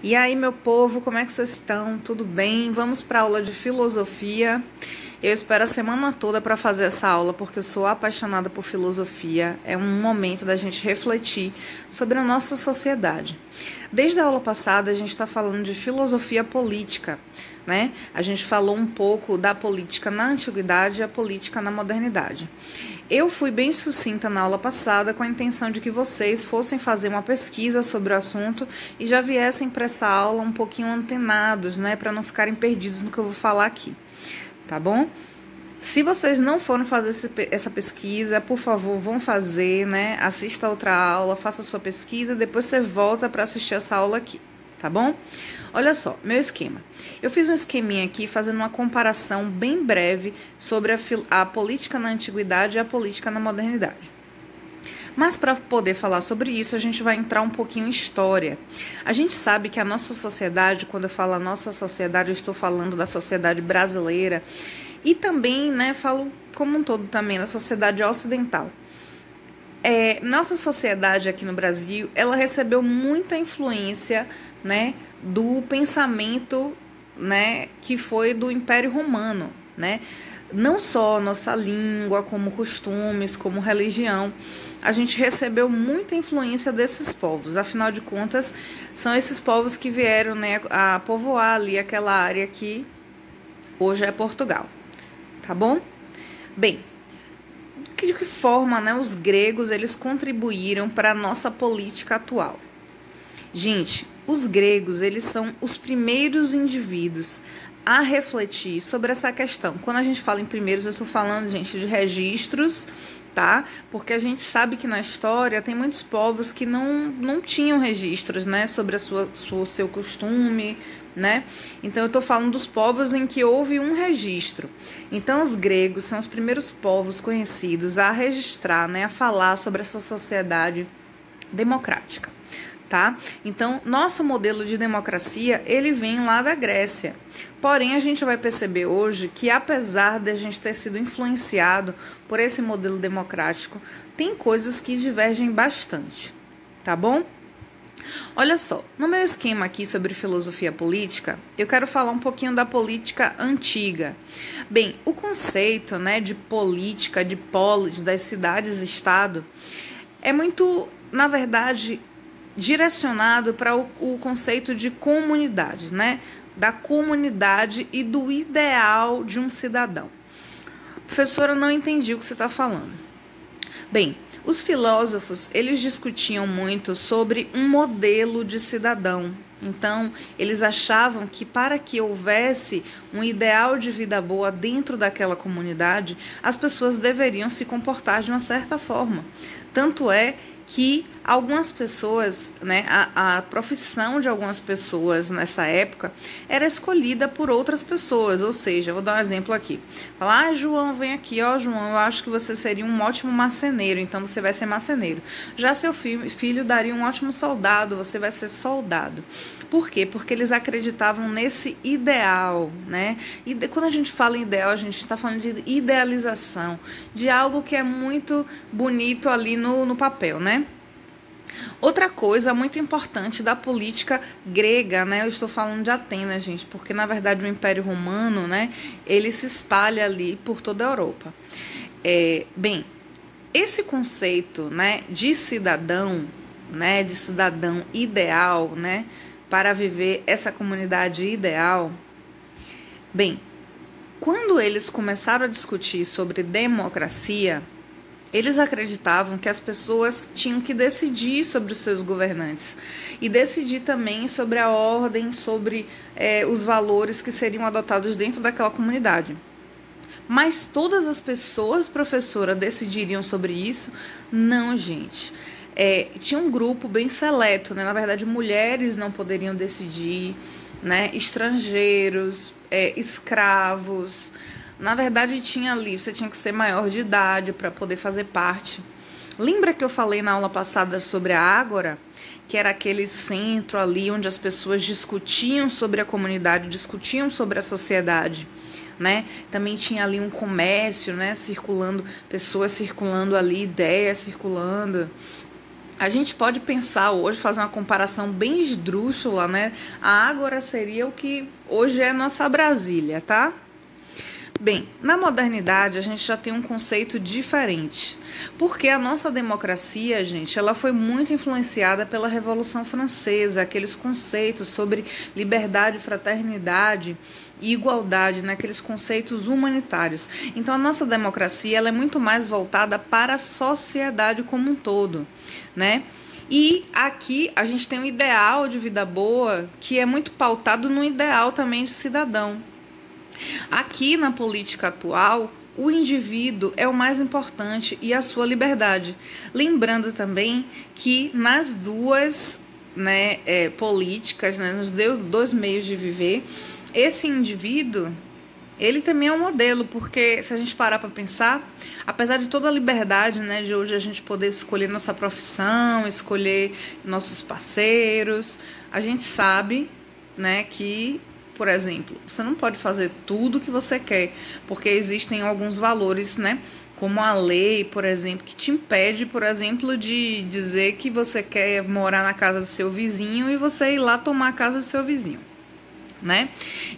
E aí, meu povo, como é que vocês estão? Tudo bem? Vamos para a aula de filosofia. Eu espero a semana toda para fazer essa aula, porque eu sou apaixonada por filosofia. É um momento da gente refletir sobre a nossa sociedade. Desde a aula passada, a gente está falando de filosofia política, né? A gente falou um pouco da política na antiguidade e a política na modernidade. Eu fui bem sucinta na aula passada com a intenção de que vocês fossem fazer uma pesquisa sobre o assunto e já viessem para essa aula um pouquinho antenados, né? Para não ficarem perdidos no que eu vou falar aqui. Tá bom? Se vocês não foram fazer essa pesquisa, por favor, vão fazer, né? Assista a outra aula, faça a sua pesquisa, depois você volta para assistir essa aula aqui, tá bom? Olha só, meu esquema. Eu fiz um esqueminha aqui fazendo uma comparação bem breve sobre a política na antiguidade e a política na modernidade. Mas para poder falar sobre isso, a gente vai entrar um pouquinho em história. A gente sabe que a nossa sociedade, quando eu falo a nossa sociedade, eu estou falando da sociedade brasileira e também, né, falo como um todo também da sociedade ocidental. Nossa sociedade aqui no Brasil, ela recebeu muita influência, né, do pensamento, né, que foi do Império Romano, né? Não só nossa língua, como costumes, como religião, a gente recebeu muita influência desses povos. Afinal de contas, são esses povos que vieram, né, a povoar ali aquela área que hoje é Portugal. Tá bom? Bem, de que forma, né, os gregos eles contribuíram para a nossa política atual? Gente, os gregos eles são os primeiros indivíduos a refletir sobre essa questão. Quando a gente fala em primeiros, eu estou falando, gente, de registros, tá? Porque a gente sabe que na história tem muitos povos que não tinham registros, né, sobre seu costume, né? Então eu estou falando dos povos em que houve um registro. Então os gregos são os primeiros povos conhecidos a registrar, né, a falar sobre essa sociedade democrática. Tá? Então, nosso modelo de democracia, ele vem lá da Grécia. Porém, a gente vai perceber hoje que, apesar de a gente ter sido influenciado por esse modelo democrático, tem coisas que divergem bastante, tá bom? Olha só, no meu esquema aqui sobre filosofia política, eu quero falar um pouquinho da política antiga. Bem, o conceito, né, de política, de polis, das cidades-estado, é muito, na verdade, direcionado para o conceito de comunidade, né? Da comunidade e do ideal de um cidadão. Professora, eu não entendi o que você está falando. Bem, os filósofos, eles discutiam muito sobre um modelo de cidadão. Então, eles achavam que para que houvesse um ideal de vida boa dentro daquela comunidade, as pessoas deveriam se comportar de uma certa forma. Tanto é que algumas pessoas, né, a profissão de algumas pessoas nessa época era escolhida por outras pessoas, ou seja, vou dar um exemplo aqui. Falar, João, vem aqui, ó, João, eu acho que você seria um ótimo marceneiro, então você vai ser marceneiro. Já seu filho daria um ótimo soldado, você vai ser soldado. Por quê? Porque eles acreditavam nesse ideal, né? E quando a gente fala em ideal, a gente está falando de idealização, de algo que é muito bonito ali no papel, né? Outra coisa muito importante da política grega, né? Eu estou falando de Atenas, gente, porque na verdade o Império Romano, né, ele se espalha ali por toda a Europa. Bem, esse conceito, né, de cidadão, né, de cidadão ideal, né, para viver essa comunidade ideal, bem, quando eles começaram a discutir sobre democracia, eles acreditavam que as pessoas tinham que decidir sobre os seus governantes e decidir também sobre a ordem, sobre os valores que seriam adotados dentro daquela comunidade. Mas todas as pessoas, professora, decidiriam sobre isso? Não, gente. Tinha um grupo bem seleto, né? Na verdade, mulheres não poderiam decidir, né? Estrangeiros, escravos. Na verdade, tinha ali, você tinha que ser maior de idade para poder fazer parte. Lembra que eu falei na aula passada sobre a Ágora? Que era aquele centro ali onde as pessoas discutiam sobre a comunidade, discutiam sobre a sociedade, né? Também tinha ali um comércio, né? Circulando, pessoas circulando ali, ideias circulando. A gente pode pensar hoje, fazer uma comparação bem esdrúxula, né? A Ágora seria o que hoje é nossa Brasília, tá? Bem, na modernidade a gente já tem um conceito diferente, porque a nossa democracia, gente, ela foi muito influenciada pela Revolução Francesa, aqueles conceitos sobre liberdade, fraternidade e igualdade, né, aqueles conceitos humanitários. Então a nossa democracia ela é muito mais voltada para a sociedade como um todo, né? E aqui a gente tem um ideal de vida boa que é muito pautado no ideal também de cidadão. Aqui na política atual, o indivíduo é o mais importante e a sua liberdade. Lembrando também que nas duas políticas, né, nos dois meios de viver, esse indivíduo, ele também é um modelo, porque se a gente parar para pensar, apesar de toda a liberdade, né, de hoje a gente poder escolher nossa profissão, escolher nossos parceiros, a gente sabe, né, que por exemplo, você não pode fazer tudo o que você quer, porque existem alguns valores, né? Como a lei, por exemplo, que te impede, por exemplo, de dizer que você quer morar na casa do seu vizinho e você ir lá tomar a casa do seu vizinho, né?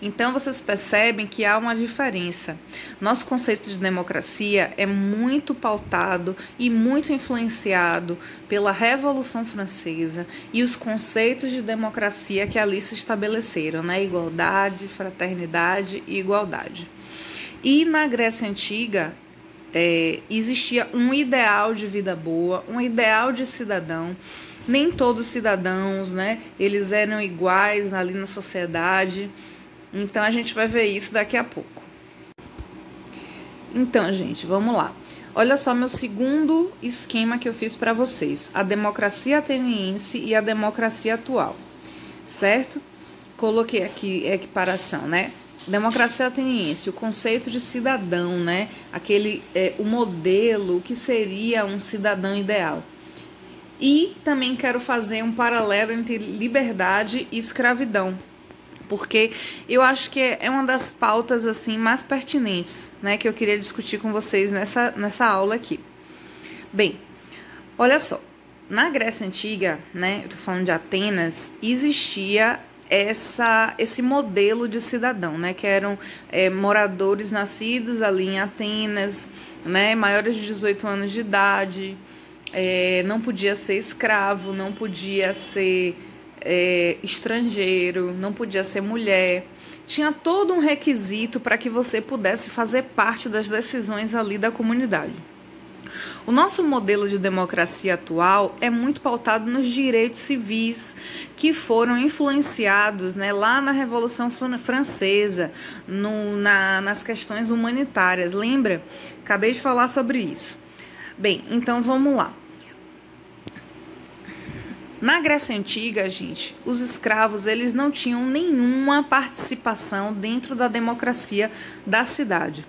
Então vocês percebem que há uma diferença. Nosso conceito de democracia é muito pautado e muito influenciado pela Revolução Francesa e os conceitos de democracia que ali se estabeleceram, né? Igualdade, fraternidade e igualdade. E na Grécia Antiga existia um ideal de vida boa, um ideal de cidadão. Nem todos os cidadãos, né, eles eram iguais ali na sociedade. Então a gente vai ver isso daqui a pouco. Então, gente, vamos lá. Olha só meu segundo esquema que eu fiz para vocês. A democracia ateniense e a democracia atual. Certo? Coloquei aqui a equiparação, né? Democracia ateniense, o conceito de cidadão, né? O modelo, o que seria um cidadão ideal. E também quero fazer um paralelo entre liberdade e escravidão, porque eu acho que é uma das pautas assim mais pertinentes, né, que eu queria discutir com vocês nessa aula aqui. Bem, olha só, na Grécia Antiga, né, eu tô falando de Atenas, existia esse modelo de cidadão, né, que eram moradores nascidos ali em Atenas, né, maiores de 18 anos de idade. Não podia ser escravo, não podia ser estrangeiro, não podia ser mulher. Tinha todo um requisito para que você pudesse fazer parte das decisões ali da comunidade. O nosso modelo de democracia atual é muito pautado nos direitos civis que foram influenciados, né, lá na Revolução Francesa, nas questões humanitárias. Lembra? Acabei de falar sobre isso. Bem, então vamos lá. Na Grécia Antiga, gente, os escravos eles não tinham nenhuma participação dentro da democracia da cidade.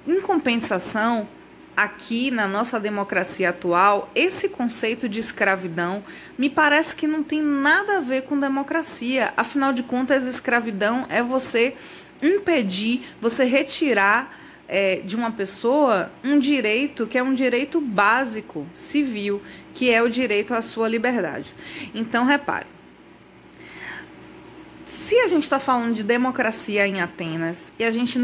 Em compensação, aqui na nossa democracia atual, esse conceito de escravidão me parece que não tem nada a ver com democracia. Afinal de contas, escravidão é você impedir, você retirar de uma pessoa um direito que é um direito básico, civil, que é o direito à sua liberdade. Então, repare, se a gente está falando de democracia em Atenas e a gente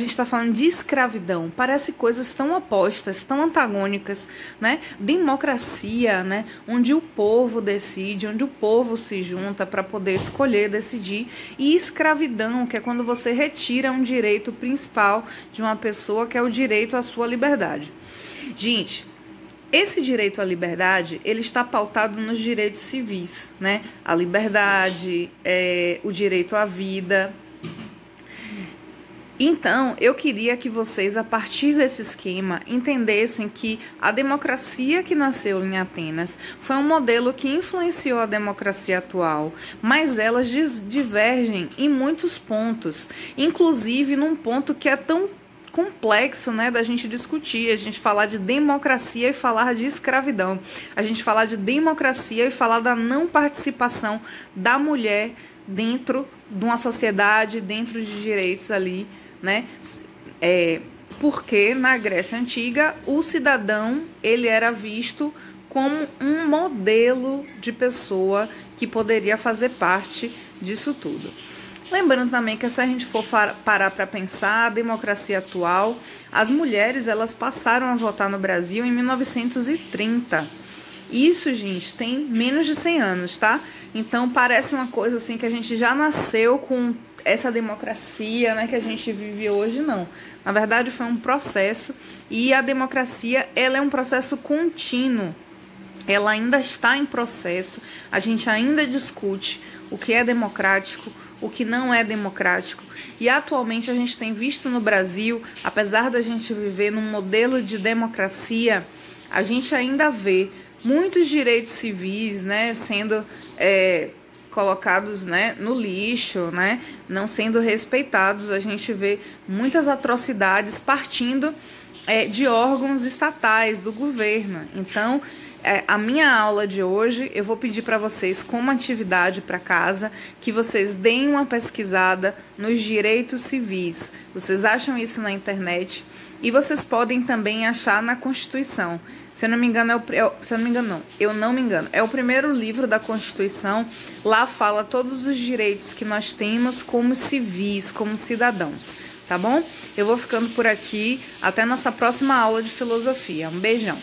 está falando de escravidão, parece coisas tão opostas, tão antagônicas, né? Democracia, né? Onde o povo decide, onde o povo se junta para poder escolher, decidir, e escravidão, que é quando você retira um direito principal de uma pessoa, que é o direito à sua liberdade. Gente, esse direito à liberdade, ele está pautado nos direitos civis, né? A liberdade, o direito à vida. Então, eu queria que vocês, a partir desse esquema, entendessem que a democracia que nasceu em Atenas foi um modelo que influenciou a democracia atual, mas elas divergem em muitos pontos, inclusive num ponto que é tão complexo, né, da gente discutir, a gente falar de democracia e falar de escravidão, a gente falar de democracia e falar da não participação da mulher dentro de uma sociedade, dentro de direitos ali, né, porque na Grécia Antiga o cidadão ele era visto como um modelo de pessoa que poderia fazer parte disso tudo. Lembrando também que se a gente for parar para pensar, a democracia atual, as mulheres elas passaram a votar no Brasil em 1930. Isso, gente, tem menos de 100 anos, tá? Então parece uma coisa assim que a gente já nasceu com essa democracia, né, que a gente vive hoje, não. Na verdade foi um processo, e a democracia ela é um processo contínuo. Ela ainda está em processo, a gente ainda discute o que é democrático, o que não é democrático. E atualmente a gente tem visto no Brasil, apesar da gente viver num modelo de democracia, a gente ainda vê muitos direitos civis, né, sendo colocados, né, no lixo, né, não sendo respeitados. A gente vê muitas atrocidades partindo de órgãos estatais, do governo. Então, a minha aula de hoje, eu vou pedir para vocês, como atividade para casa, que vocês deem uma pesquisada nos direitos civis. Vocês acham isso na internet e vocês podem também achar na Constituição. Se eu não me engano, é o primeiro livro da Constituição. Lá fala todos os direitos que nós temos como civis, como cidadãos, tá bom? Eu vou ficando por aqui. Até nossa próxima aula de filosofia. Um beijão.